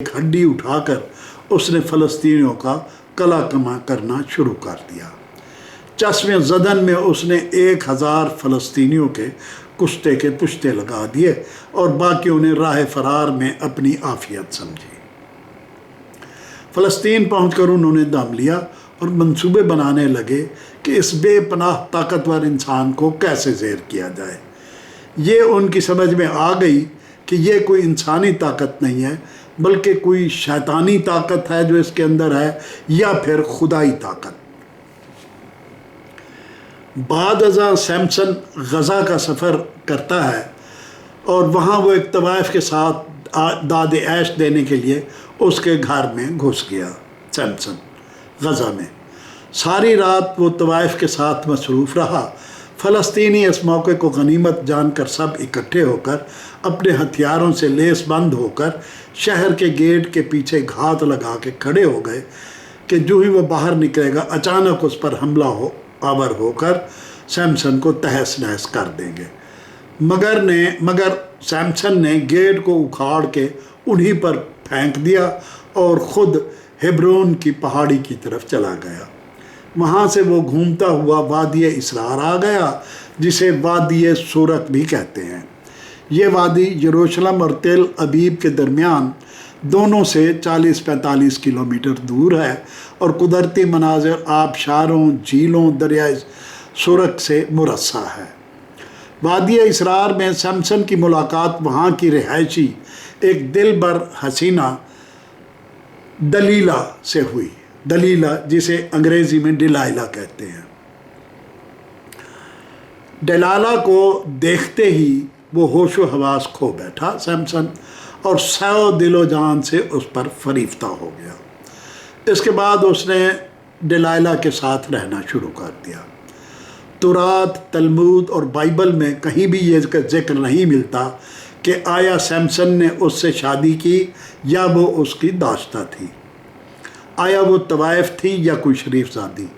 एक हड्डी उठाकर उसने फ़लस्तीनियों का कला कमा करना शुरू कर दिया। चश्मे ज़दन में उसने 1000 फ़लस्तीनियों के कुश्ते के पुश्ते लगा दिए और बाकियों ने राह फरार में अपनी आफियत समझी। फ़लस्तीन पहुंचकर उन्होंने दम लिया और मंसूबे बनाने लगे कि इस बेपनाह ताकतवर इंसान को कैसे ज़ेर किया जाए। ये उनकी समझ में आ गई कि ये कोई इंसानी ताकत नहीं है, बल्कि कोई शैतानी ताकत है जो इसके अंदर है, या फिर खुदाई ताकत। बाद अज़ां सैमसन गज़ा का सफ़र करता है और वहाँ वो एक तवाइफ के साथ दाद ऐश देने के लिए उसके घर में घुस गया। सैमसन गज़ा में सारी रात वो तवाइफ के साथ मसरूफ़ रहा। फ़लस्तीनी इस मौके को गनीमत जानकर सब इकट्ठे होकर अपने हथियारों से लेस बंद होकर शहर के गेट के पीछे घात लगा के खड़े हो गए कि जो ही वो बाहर निकलेगा अचानक उस पर हमला आवर होकर सैमसन को तहस नहस कर देंगे। मगर सैमसन ने गेट को उखाड़ के उन्हीं पर फेंक दिया और ख़ुद हेब्रोन की पहाड़ी की तरफ चला गया। वहाँ से वो घूमता हुआ वादी इसरार आ गया, जिसे वादी सूरक भी कहते हैं। ये वादी यरूशलेम और तेल अबीब के दरमियान दोनों से 40-45 किलोमीटर दूर है और कुदरती मनाज़र आबशारों, झीलों, दरियाए सूरक से मुरस्सा है। वादी इसरार में सैमसन की मुलाकात वहाँ की रिहायशी एक दिलबर हसीना दलीला से हुई। दलीला, जिसे अंग्रेज़ी में डिलाइला कहते हैं। डिलाइला को देखते ही वो होशो हवास खो बैठा सैमसन और सौ दिलो जान से उस पर फरीफ्ता हो गया। इसके बाद उसने डिलाइला के साथ रहना शुरू कर दिया। तुरात, तलमूद और बाइबल में कहीं भी ये जिक्र नहीं मिलता कि आया सैमसन ने उससे शादी की या वो उसकी दाश्ता थी, आया वो तवाइफ थी या कोई शरीफ ज़ादी।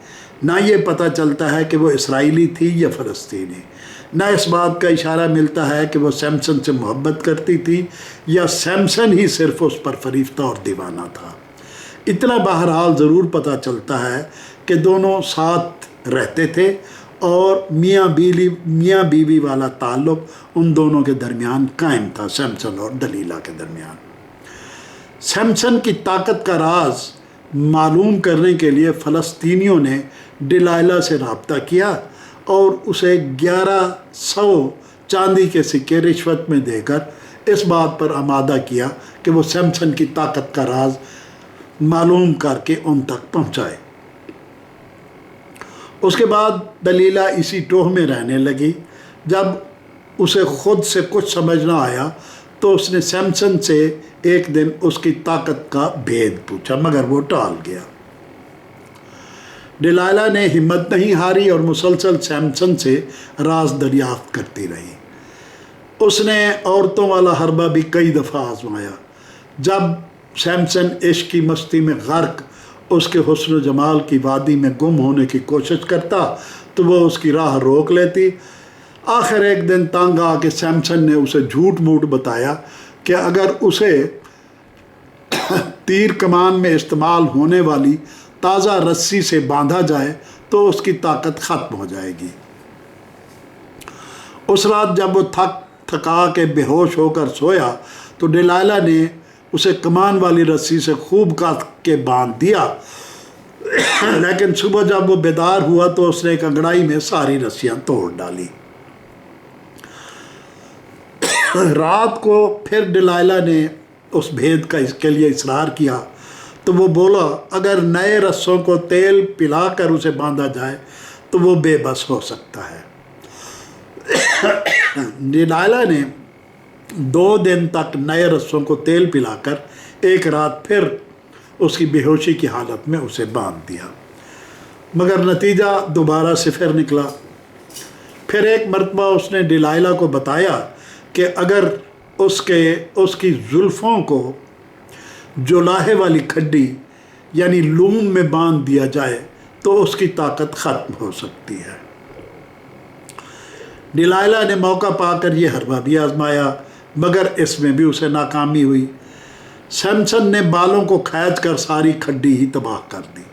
ना ये पता चलता है कि वो इसराइली थी या फ़लस्तीनी। ना इस बात का इशारा मिलता है कि वो सैमसन से मोहब्बत करती थी या सैमसन ही सिर्फ उस पर फरीफ्ता और दीवाना था। इतना बहरहाल ज़रूर पता चलता है कि दोनों साथ रहते थे और मियाँ बीवी वाला ताल्लुक़ उन दोनों के दरमियान कायम था, सैमसन और दलीला के दरमियान। सैमसन की ताकत का राज मालूम करने के लिए फ़लस्तीनियों ने डिलाइला से रब्ता किया और उसे 1100 चांदी के सिक्के रिश्वत में देकर इस बात पर आमादा किया कि वो सैमसन की ताकत का राज मालूम करके उन तक पहुंचाए। उसके बाद दलीला इसी टोह में रहने लगी। जब उसे ख़ुद से कुछ समझ ना आया तो उसने सैमसन से एक दिन उसकी ताकत का भेद पूछा, मगर वो टाल गया। डिलाइला ने हिम्मत नहीं हारी और मुसलसल सैमसन से राज दरियाफ्त करती रही। उसने औरतों वाला हरबा भी कई दफ़ा आजमाया। जब सैमसन इश्क की मस्ती में गर्क उसके हुस्न जमाल की वादी में गुम होने की कोशिश करता तो वो उसकी राह रोक लेती। आखिर एक दिन तंग आके सैमसन ने उसे झूठ मूठ बताया कि अगर उसे तीर कमान में इस्तेमाल होने वाली ताज़ा रस्सी से बांधा जाए तो उसकी ताकत ख़त्म हो जाएगी। उस रात जब वो थका के बेहोश होकर सोया तो डिलाइला ने उसे कमान वाली रस्सी से खूब काट के बांध दिया, लेकिन सुबह जब वो बेदार हुआ तो उसने एक अंगड़ाई में सारी रस्सियाँ तोड़ डाली। रात को फिर डिलाइला ने उस भेद का इसके लिए इसरार किया तो वो बोला अगर नए रस्सों को तेल पिलाकर उसे बांधा जाए तो वो बेबस हो सकता है। डिलाइला ने 2 दिन तक नए रस्सों को तेल पिलाकर एक रात फिर उसकी बेहोशी की हालत में उसे बांध दिया, मगर नतीजा दोबारा सिफर निकला। फिर एक मरतबा उसने डिलाइला को बताया कि अगर उसकी जुल्फ़ों को जुलाहे वाली खड्डी यानी लूम में बांध दिया जाए तो उसकी ताकत ख़त्म हो सकती है। डिलाइला ने मौका पाकर यह हरबा भी आजमाया, मगर इसमें भी उसे नाकामी हुई। सैमसन ने बालों को खींच कर सारी खड्डी ही तबाह कर दी।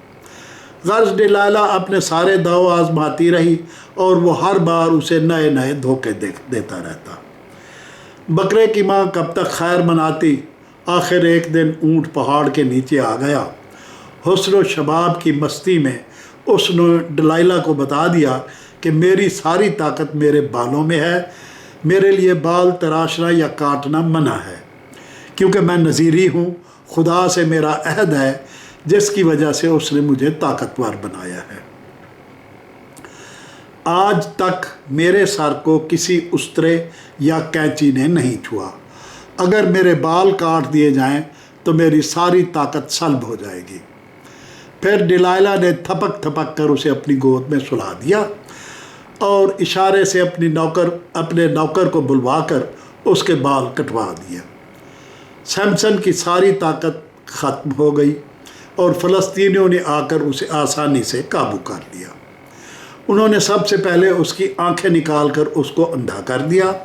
गर्ज डिलाइला अपने सारे दाव आजमाती रही और वो हर बार उसे नए नए धोखे देता रहता। बकरे की माँ कब तक खैर मनाती। आखिर एक दिन ऊँट पहाड़ के नीचे आ गया। हुस्न शबाब की मस्ती में उसने डिलाइला को बता दिया कि मेरी सारी ताकत मेरे बालों में है, मेरे लिए बाल तराशना या काटना मना है, क्योंकि मैं नज़ीरी हूँ। खुदा से मेरा अहद है जिसकी वजह से उसने मुझे ताकतवर बनाया है। आज तक मेरे सर को किसी उस्तरे या कैंची ने नहीं छुआ। अगर मेरे बाल काट दिए जाएं तो मेरी सारी ताकत सल्ब हो जाएगी। फिर डिलाइला ने थपक थपक कर उसे अपनी गोद में सुला दिया और इशारे से अपने नौकर को बुलवाकर उसके बाल कटवा दिए। सैमसन की सारी ताकत ख़त्म हो गई और फ़लस्तीनियों ने आकर उसे आसानी से काबू कर लिया। उन्होंने सबसे पहले उसकी आंखें निकालकर उसको अंधा कर दिया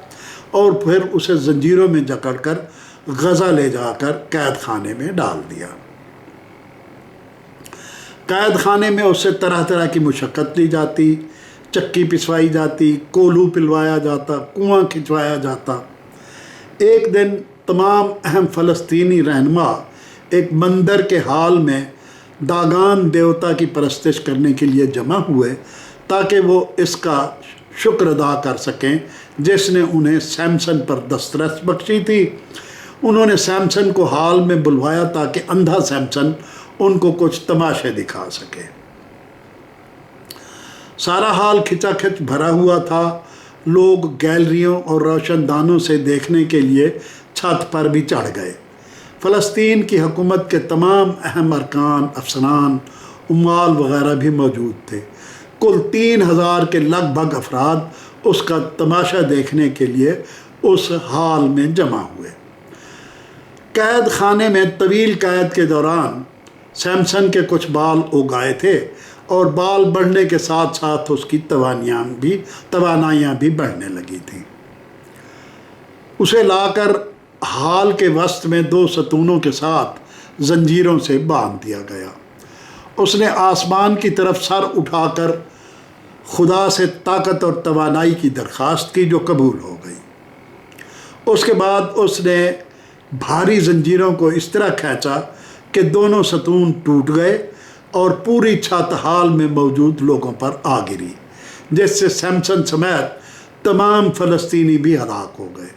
और फिर उसे जंजीरों में जकड़कर गज़ा ले जाकर कैद खाने में डाल दिया। कैद खाने में उससे तरह तरह की मुशक्क़त ली जाती, चक्की पिसवाई जाती, कोल्हू पिलवाया जाता, कुआं खिंचवाया जाता। एक दिन तमाम अहम फ़लस्तीनी रहनुमा एक मंदिर के हाल में दागान देवता की परस्तिश करने के लिए जमा हुए ताकि वो इसका शुक्र अदा कर सकें जिसने उन्हें सैमसन पर दस्तरस बख्शी थी। उन्होंने सैमसन को हाल में बुलवाया ताकि अंधा सैमसन उनको कुछ तमाशे दिखा सके। सारा हाल खिंचाखिच भरा हुआ था। लोग गैलरियों और रोशनदानों से देखने के लिए छत पर भी चढ़ गए। फ़लस्तीन की हुकूमत के तमाम अहम अरकान, अफसरान, उम्माल वगैरह भी मौजूद थे। कुल 3000 के लगभग अफराद उसका तमाशा देखने के लिए उस हाल में जमा हुए। कैद खाने में तवील कैद के दौरान सैमसन के कुछ बाल उग आए थे और बाल बढ़ने के साथ साथ उसकी तवानाइयाँ भी बढ़ने लगी थीं। उसे लाकर हाल के वस्त में 2 सतूनों के साथ जंजीरों से बांध दिया गया। उसने आसमान की तरफ सर उठाकर खुदा से ताकत और तवानाई की दरख्वास्त की जो कबूल हो गई। उसके बाद उसने भारी जंजीरों को इस तरह खींचा कि दोनों सतून टूट गए और पूरी छत हाल में मौजूद लोगों पर आ गिरी, जिससे सैमसन समेत तमाम फ़लस्तीनी भी हलाक हो गए।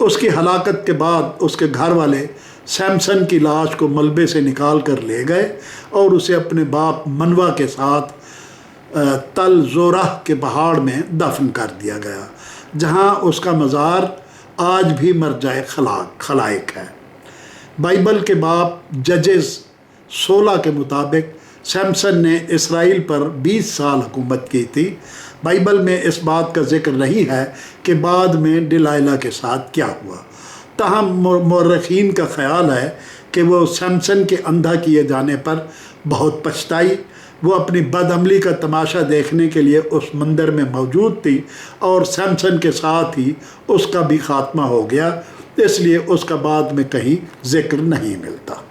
उसकी हलाकत के बाद उसके घर वाले सैमसन की लाश को मलबे से निकाल कर ले गए और उसे अपने बाप मनवा के साथ तल ज़ोराह के पहाड़ में दफन कर दिया गया, जहाँ उसका मज़ार आज भी मरजाए खलाइक है। बाइबल के बाप जजेस 16 के मुताबिक सैमसन ने इसराइल पर 20 साल हुकूमत की थी। बाइबल में इस बात का जिक्र नहीं है कि बाद में डिलाइला के साथ क्या हुआ। ताहम मौरखीन का ख्याल है कि वो सैमसन के अंधा किए जाने पर बहुत पछताई। वो अपनी बदअमली का तमाशा देखने के लिए उस मंदिर में मौजूद थी और सैमसन के साथ ही उसका भी खात्मा हो गया, इसलिए उसका बाद में कहीं जिक्र नहीं मिलता।